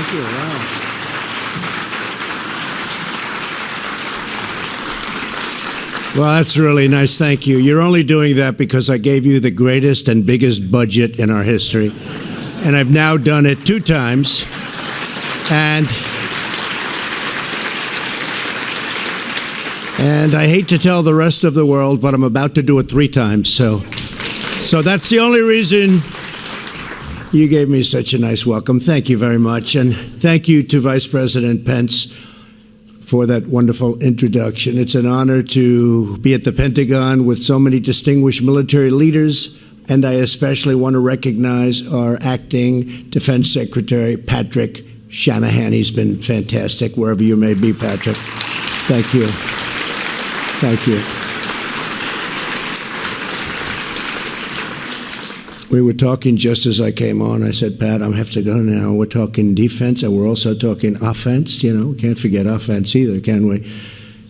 Thank you. Wow. Well, that's really nice. Thank you. You're only doing that because I gave you the greatest and biggest budget in our history. And I've now done it 2 times. And I hate to tell the rest of the world, but I'm about to do it 3 times. So that's the only reason you gave me such a nice welcome. Thank you very much. And thank you to Vice President Pence for that wonderful introduction. It's an honor to be at the Pentagon with so many distinguished military leaders, and I especially want to recognize our acting Defense Secretary, Patrick Shanahan. He's been fantastic, wherever you may be, Patrick. Thank you. Thank you. We were talking just as I came on. I said, Pat, I have to go now. We're talking defense, and we're also talking offense. You know, we can't forget offense either, can we?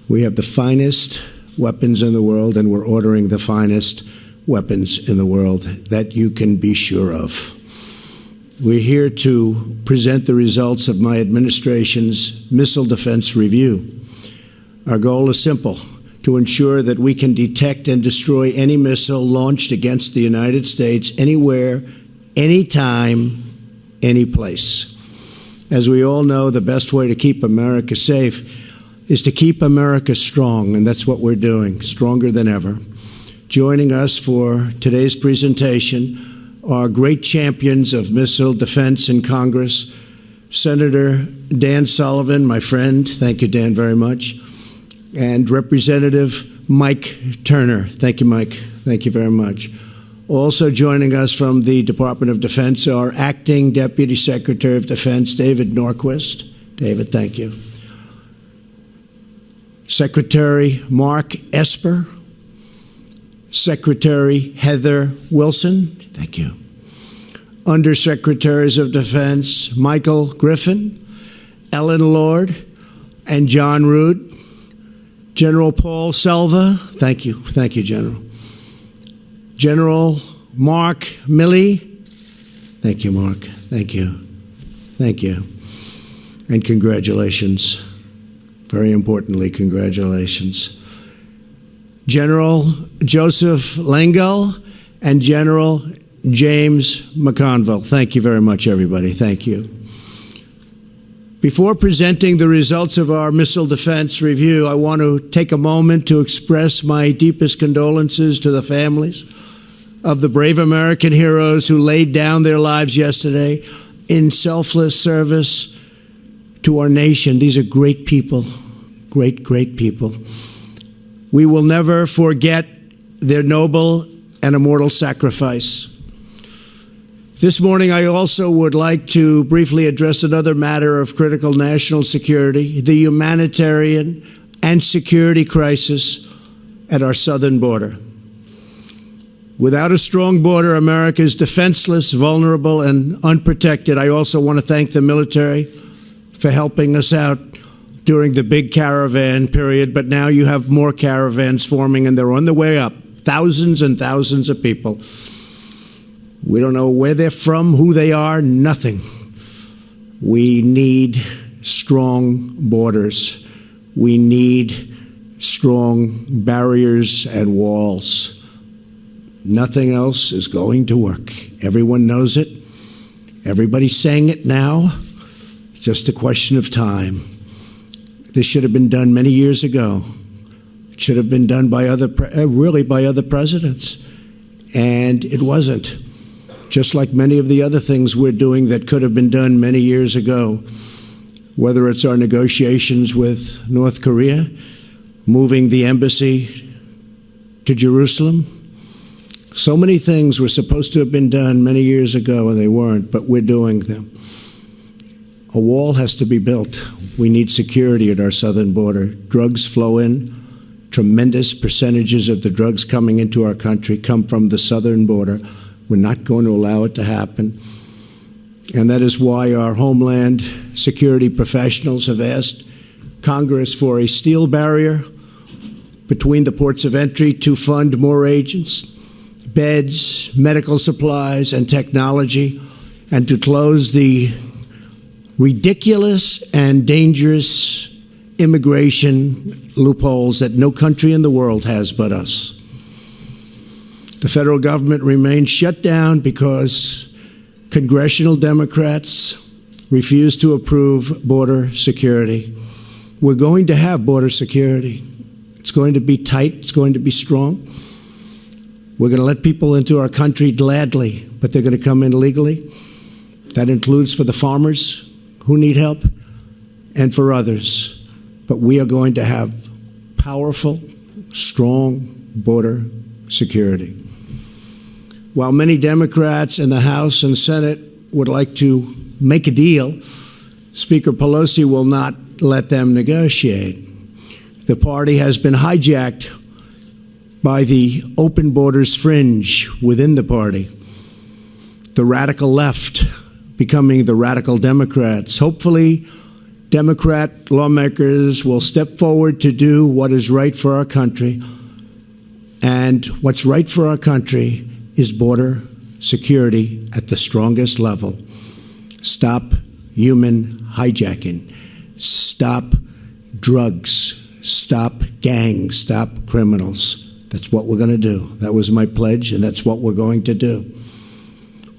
We have the finest weapons in the world, and we're ordering the finest weapons in the world that you can be sure of. We're here to present the results of my administration's missile defense review. Our goal is simple: to ensure that we can detect and destroy any missile launched against the United States anywhere, anytime, any place. As we all know, the best way to keep America safe is to keep America strong, and that's what we're doing, stronger than ever. Joining us for today's presentation are great champions of missile defense in Congress, Senator Dan Sullivan, my friend. Thank you, Dan, very much. And Representative Mike Turner. Thank you, Mike. Thank you very much. Also joining us from the Department of Defense are Acting Deputy Secretary of Defense David Norquist. David, thank you. Secretary Mark Esper. Secretary Heather Wilson. Thank you. Undersecretaries of Defense Michael Griffin, Ellen Lord, and John Rood. General Paul Selva, thank you. Thank you, General. General Mark Milley, thank you, Mark. Thank you. Thank you. And congratulations. Very importantly, congratulations. General Joseph Langell and General James McConville. Thank you very much, everybody. Thank you. Before presenting the results of our missile defense review, I want to take a moment to express my deepest condolences to the families of the brave American heroes who laid down their lives yesterday in selfless service to our nation. These are great people, great, great people. We will never forget their noble and immortal sacrifice. This morning, I also would like to briefly address another matter of critical national security, the humanitarian and security crisis at our southern border. Without a strong border, America is defenseless, vulnerable, and unprotected. I also want to thank the military for helping us out during the big caravan period, but now you have more caravans forming, and they're on the way up, thousands and thousands of people. We don't know where they're from, who they are, nothing. We need strong borders. We need strong barriers and walls. Nothing else is going to work. Everyone knows it. Everybody's saying it now. It's just a question of time. This should have been done many years ago. It should have been done by other presidents. And it wasn't. Just like many of the other things we're doing that could have been done many years ago, whether it's our negotiations with North Korea, moving the embassy to Jerusalem. So many things were supposed to have been done many years ago, and they weren't, but we're doing them. A wall has to be built. We need security at our southern border. Drugs flow in. Tremendous percentages of the drugs coming into our country come from the southern border. We're not going to allow it to happen. And that is why our Homeland Security professionals have asked Congress for a steel barrier between the ports of entry to fund more agents, beds, medical supplies, and technology, and to close the ridiculous and dangerous immigration loopholes that no country in the world has but us. The federal government remains shut down because congressional Democrats refuse to approve border security. We're going to have border security. It's going to be tight. It's going to be strong. We're going to let people into our country gladly, but they're going to come in legally. That includes for the farmers who need help and for others. But we are going to have powerful, strong border security. While many Democrats in the House and Senate would like to make a deal, Speaker Pelosi will not let them negotiate. The party has been hijacked by the open borders fringe within the party, the radical left becoming the radical Democrats. Hopefully, Democrat lawmakers will step forward to do what is right for our country. And what's right for our country is border security at the strongest level. Stop human hijacking. Stop drugs. Stop gangs. Stop criminals. That's what we're going to do. That was my pledge, and that's what we're going to do.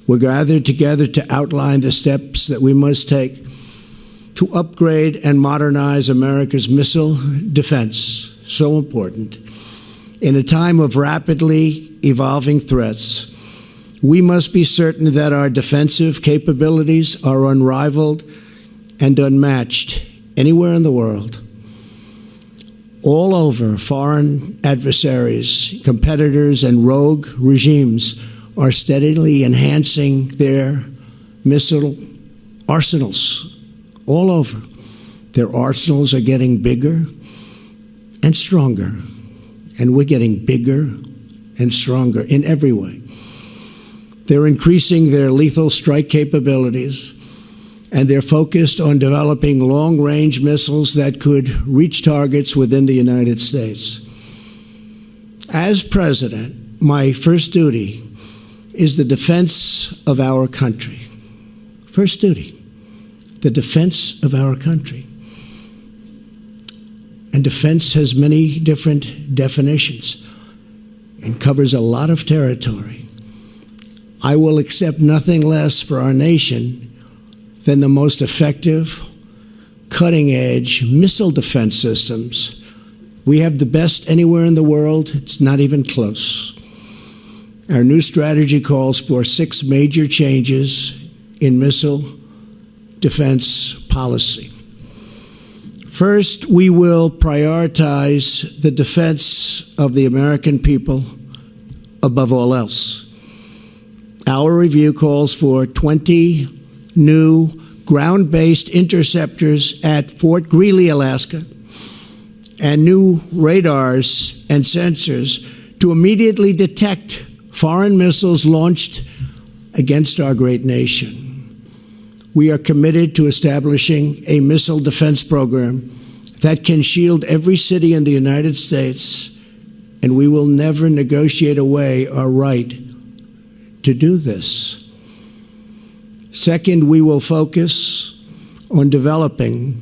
We're gathered together to outline the steps that we must take to upgrade and modernize America's missile defense. So important. In a time of rapidly evolving threats, we must be certain that our defensive capabilities are unrivaled and unmatched anywhere in the world. All over, foreign adversaries, competitors, and rogue regimes are steadily enhancing their missile arsenals all over. Their arsenals are getting bigger and stronger, and we're getting bigger and stronger in every way. They're increasing their lethal strike capabilities, and they're focused on developing long-range missiles that could reach targets within the United States. As president, my first duty is the defense of our country. First duty, the defense of our country. And defense has many different definitions and covers a lot of territory. I will accept nothing less for our nation than the most effective, cutting-edge missile defense systems. We have the best anywhere in the world. It's not even close. Our new strategy calls for 6 major changes in missile defense policy. First, we will prioritize the defense of the American people above all else. Our review calls for 20 new ground-based interceptors at Fort Greely, Alaska, and new radars and sensors to immediately detect foreign missiles launched against our great nation. We are committed to establishing a missile defense program that can shield every city in the United States, and we will never negotiate away our right to do this. Second, we will focus on developing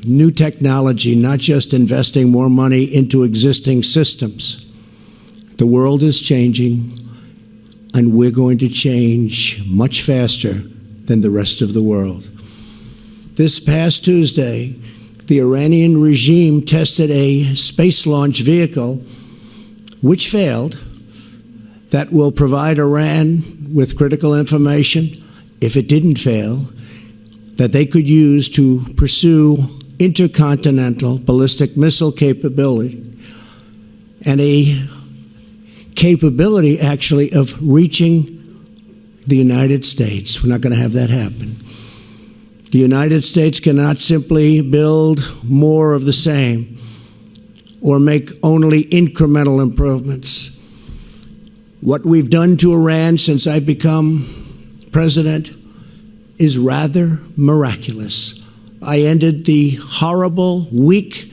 new technology, not just investing more money into existing systems. The world is changing, and we're going to change much faster than the rest of the world. This past Tuesday, the Iranian regime tested a space launch vehicle which failed that will provide Iran with critical information, if it didn't fail, that they could use to pursue intercontinental ballistic missile capability, and a capability actually of reaching the United States. We're not going to have that happen. The United States cannot simply build more of the same or make only incremental improvements. What we've done to Iran since I've become president is rather miraculous. I ended the horrible, weak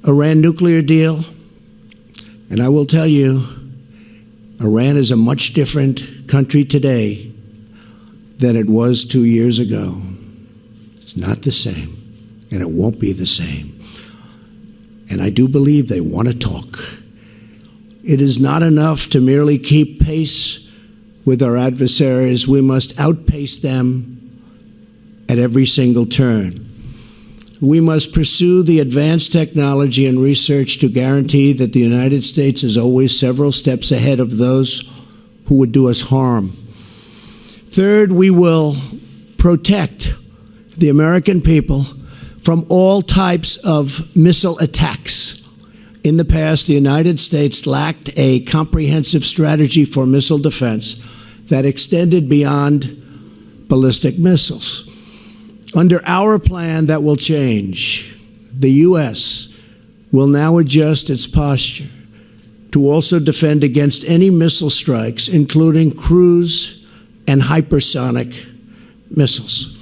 Iran nuclear deal, and I will tell you, Iran is a much different country today than it was 2 years ago. It's not the same, and it won't be the same. And I do believe they want to talk. It is not enough to merely keep pace with our adversaries. We must outpace them at every single turn. We must pursue the advanced technology and research to guarantee that the United States is always several steps ahead of those who would do us harm. Third, we will protect the American people from all types of missile attacks. In the past, the United States lacked a comprehensive strategy for missile defense that extended beyond ballistic missiles. Under our plan, that will change. The U.S. will now adjust its posture to also defend against any missile strikes, including cruise and hypersonic missiles.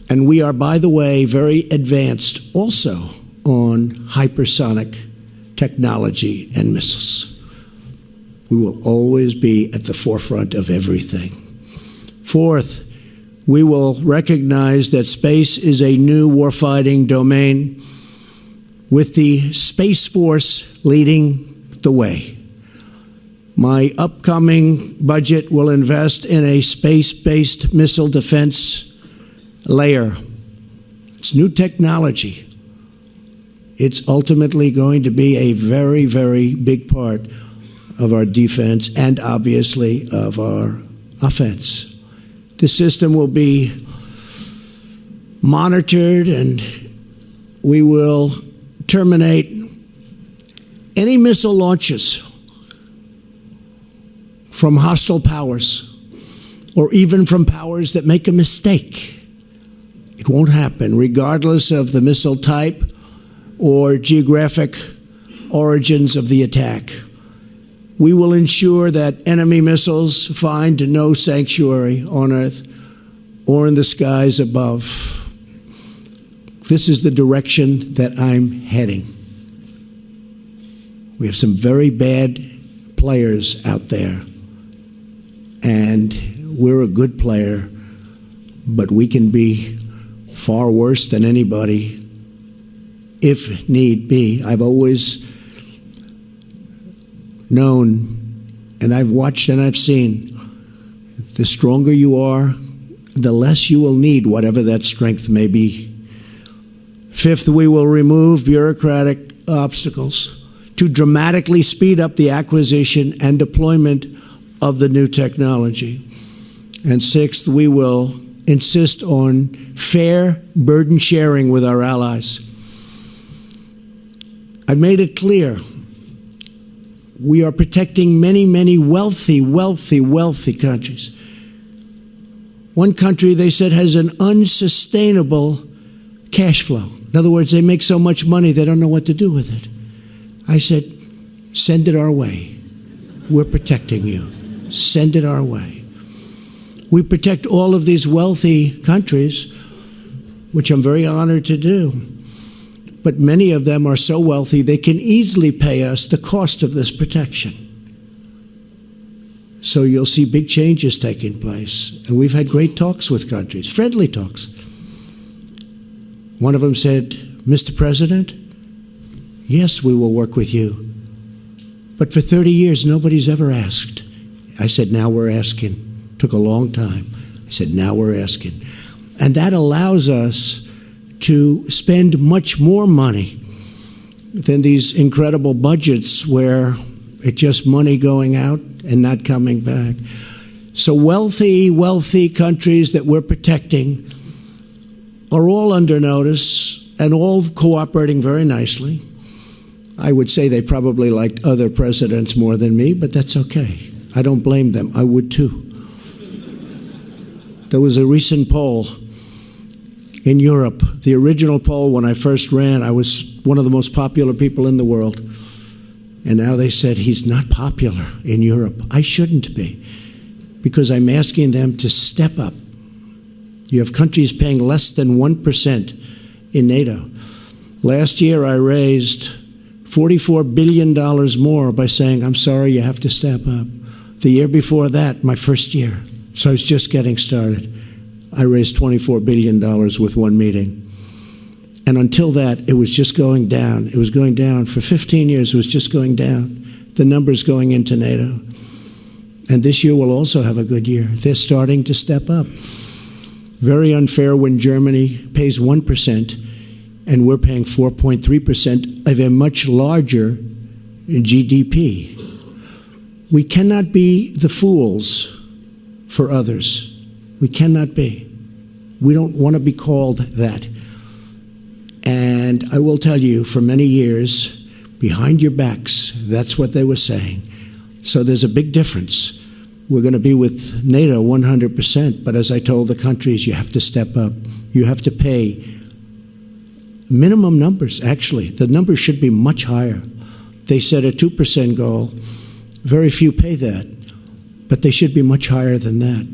And we are, by the way, very advanced also on hypersonic technology and missiles. We will always be at the forefront of everything. Fourth, we will recognize that space is a new warfighting domain, with the Space Force leading the way. My upcoming budget will invest in a space-based missile defense layer. It's new technology. It's ultimately going to be a very, very big part of our defense and obviously of our offense. The system will be monitored, and we will terminate any missile launches from hostile powers or even from powers that make a mistake. It won't happen, regardless of the missile type or geographic origins of the attack. We will ensure that enemy missiles find no sanctuary on Earth or in the skies above. This is the direction that I'm heading. We have some very bad players out there, and we're a good player, but we can be far worse than anybody if need be. I've always known, and I've watched and I've seen, the stronger you are, the less you will need whatever that strength may be. Fifth, we will remove bureaucratic obstacles to dramatically speed up the acquisition and deployment of the new technology. And sixth, we will insist on fair burden sharing with our allies. I've made it clear we are protecting many, many wealthy countries. One country, they said, has an unsustainable cash flow. In other words, they make so much money they don't know what to do with it. I said, send it our way. We're protecting you. Send it our way. We protect all of these wealthy countries, which I'm very honored to do. But many of them are so wealthy they can easily pay us the cost of this protection. So you'll see big changes taking place. And we've had great talks with countries, friendly talks. One of them said, Mr. President, yes, we will work with you. But for 30 years, nobody's ever asked. I said, now we're asking. Took a long time. I said, now we're asking. And that allows us to spend much more money than these incredible budgets where it's just money going out and not coming back. So wealthy countries that we're protecting are all under notice and all cooperating very nicely. I would say they probably liked other presidents more than me, but that's okay. I don't blame them. I would too. There was a recent poll in Europe. The original poll, when I first ran, I was one of the most popular people in the world. And now they said he's not popular in Europe. I shouldn't be, because I'm asking them to step up. You have countries paying less than 1% in NATO. Last year, I raised $44 billion more by saying, I'm sorry, you have to step up. The year before that, my first year, so I was just getting started, I raised $24 billion with one meeting. And until that, it was just going down. It was going down. For 15 years, it was just going down. The numbers going into NATO. And this year will also have a good year. They're starting to step up. Very unfair when Germany pays 1% and we're paying 4.3% of a much larger GDP. We cannot be the fools for others. We cannot be. We don't want to be called that. And I will tell you, for many years, behind your backs, that's what they were saying. So there's a big difference. We're going to be with NATO 100%, but as I told the countries, you have to step up. You have to pay minimum numbers, actually. The numbers should be much higher. They set a 2% goal. Very few pay that, but they should be much higher than that.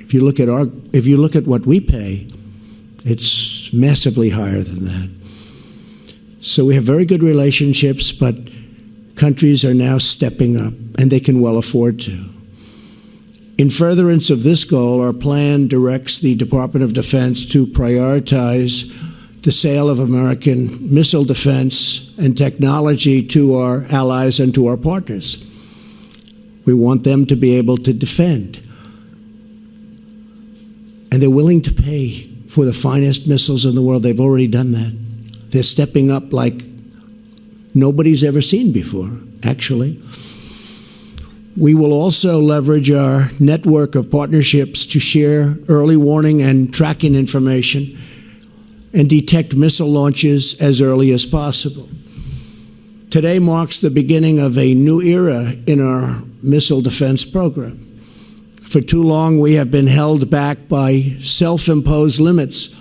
If you look at what we pay, it's massively higher than that. So we have very good relationships, but countries are now stepping up, and they can well afford to. In furtherance of this goal, our plan directs the Department of Defense to prioritize the sale of American missile defense and technology to our allies and to our partners. We want them to be able to defend. And they're willing to pay for the finest missiles in the world. They've already done that. They're stepping up like nobody's ever seen before, actually. We will also leverage our network of partnerships to share early warning and tracking information and detect missile launches as early as possible. Today marks the beginning of a new era in our missile defense program. For too long, we have been held back by self-imposed limits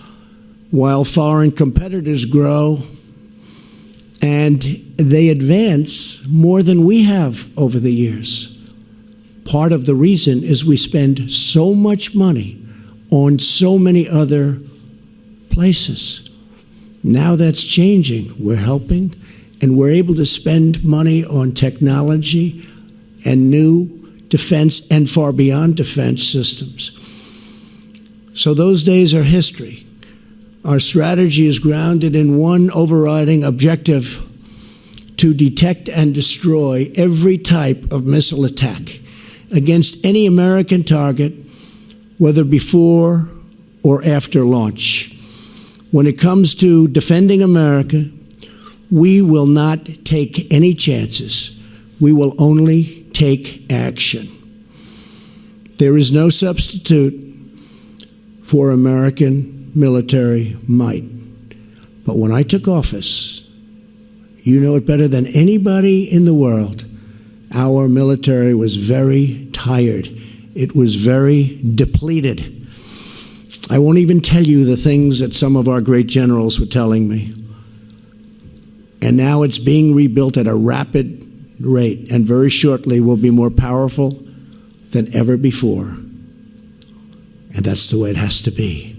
while foreign competitors grow and they advance more than we have over the years. Part of the reason is we spend so much money on so many other places. Now that's changing. We're helping, and we're able to spend money on technology and new defense and far beyond defense systems. So those days are history. Our strategy is grounded in one overriding objective: to detect and destroy every type of missile attack against any American target, whether before or after launch. When it comes to defending America, we will not take any chances. We will only take action. There is no substitute for American military might. But when I took office, you know it better than anybody in the world, our military was very tired. It was very depleted. I won't even tell you the things that some of our great generals were telling me. And now it's being rebuilt at a rapid rate, and very shortly will be more powerful than ever before. And that's the way it has to be.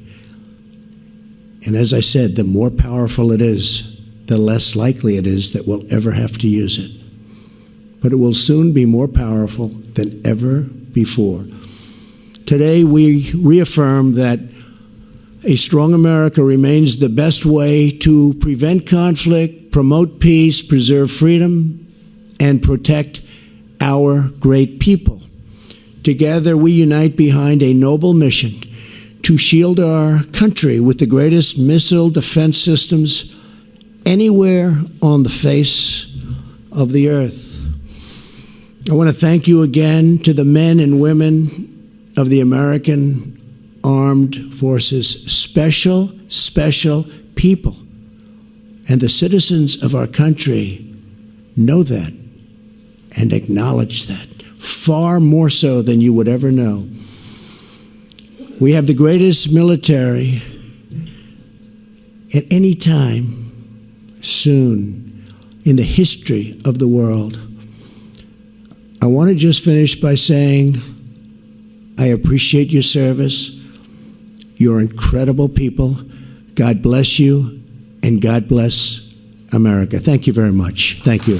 And as I said, the more powerful it is, the less likely it is that we'll ever have to use it. But it will soon be more powerful than ever before. Today, we reaffirm that a strong America remains the best way to prevent conflict, promote peace, preserve freedom, and protect our great people. Together, we unite behind a noble mission to shield our country with the greatest missile defense systems anywhere on the face of the earth. I want to thank you again to the men and women of the American Armed Forces, special people. And the citizens of our country know that and acknowledge that, far more so than you would ever know. We have the greatest military at any time soon in the history of the world. I want to just finish by saying I appreciate your service. You're incredible people. God bless you, and God bless America. Thank you very much. Thank you.